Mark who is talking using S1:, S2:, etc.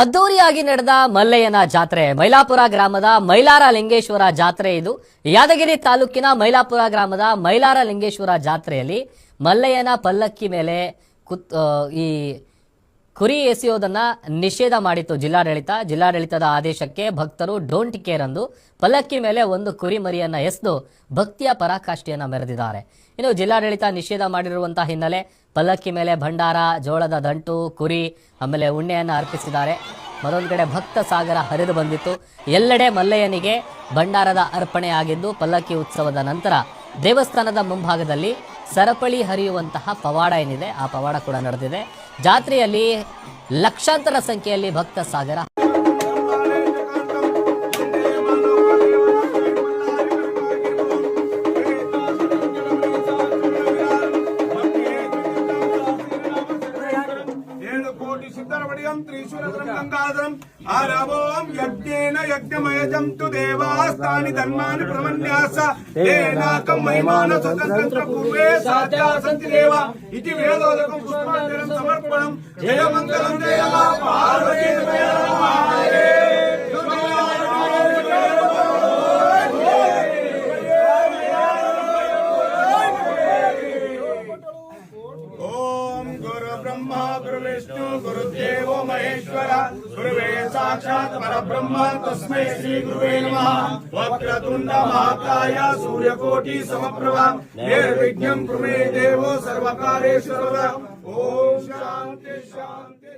S1: ಅದ್ದೂರಿಯಾಗಿ ನಡೆದ ಮಲ್ಲಯ್ಯನ ಜಾತ್ರೆ ಮೈಲಾಪುರ ಗ್ರಾಮದ ಮೈಲಾರ ಲಿಂಗೇಶ್ವರ ಜಾತ್ರೆ. ಇದು ಯಾದಗಿರಿ ತಾಲೂಕಿನ ಮೈಲಾಪುರ ಗ್ರಾಮದ ಮೈಲಾರ ಲಿಂಗೇಶ್ವರ ಜಾತ್ರೆಯಲ್ಲಿ ಮಲ್ಲಯ್ಯನ ಪಲ್ಲಕ್ಕಿ ಮೇಲೆ ಈ ಕುರಿ ಎಸೆಯೋದನ್ನ ನಿಷೇಧ ಮಾಡಿತ್ತು ಜಿಲ್ಲಾಡಳಿತದ ಆದೇಶಕ್ಕೆ ಭಕ್ತರು ಡೋಂಟ್ ಕೇರ್ ಅಂದು ಪಲ್ಲಕ್ಕಿ ಮೇಲೆ ಒಂದು ಕುರಿ ಮರಿಯನ್ನ ಎಸೆದು ಭಕ್ತಿಯ ಪರಾಕಾಷ್ಠೆಯನ್ನ ಮೆರೆದಿದ್ದಾರೆ. ಇನ್ನು ಜಿಲ್ಲಾಡಳಿತ ನಿಷೇಧ ಮಾಡಿರುವಂತಹ ಹಿನ್ನೆಲೆ ಪಲ್ಲಕ್ಕಿ ಮೇಲೆ ಭಂಡಾರ, ಜೋಳದ ದಂಟು, ಕುರಿ ಆಮೇಲೆ ಉಣ್ಣೆಯನ್ನು ಅರ್ಪಿಸಿದ್ದಾರೆ. ಮತ್ತೊಂದು ಕಡೆ ಭಕ್ತ ಸಾಗರ ಹರಿದು ಬಂದಿತ್ತು. ಎಲ್ಲೆಡೆ ಮಲ್ಲಯ್ಯನಿಗೆ ಭಂಡಾರದ ಅರ್ಪಣೆ ಆಗಿದ್ದು, ಪಲ್ಲಕ್ಕಿ ಉತ್ಸವದ ನಂತರ ದೇವಸ್ಥಾನದ ಮುಂಭಾಗದಲ್ಲಿ ಸರಪಳಿ ಹರಿಯುವಂತಹ ಪವಾಡ ಏನಿದೆ ಆ ಪವಾಡ ಕೂಡ ನಡೆದಿದೆ. ಜಾತ್ರೆಯಲ್ಲಿ ಲಕ್ಷಾಂತರ ಸಂಖ್ಯೆಯಲ್ಲಿ ಭಕ್ತ ಸಾಗರ
S2: आरवों यज्ञेन यज्ञमयजं तु देवास्तानि धर्माणि प्रमन्यास तेनाकं महिमान स्वतंत्र पूर्वे साध्या सन्ति देवा इति वेदोदकं पुष्पाञ्जलिं समर्पणं जय मङ्गलं जय पार्वती जय ब्रह्मा गुरु विष्णु गुरुदेवो महेश्वर गुरुवे साक्षात् परब्रह्म तस्मै श्री गुरुवे नमः। वक्रतुंड महाकाय सूर्यकोटि समप्रभा निर्विघ्नं कुरु मे देवो सर्वकार्येषु सर्वदा। ओम शांति शांति।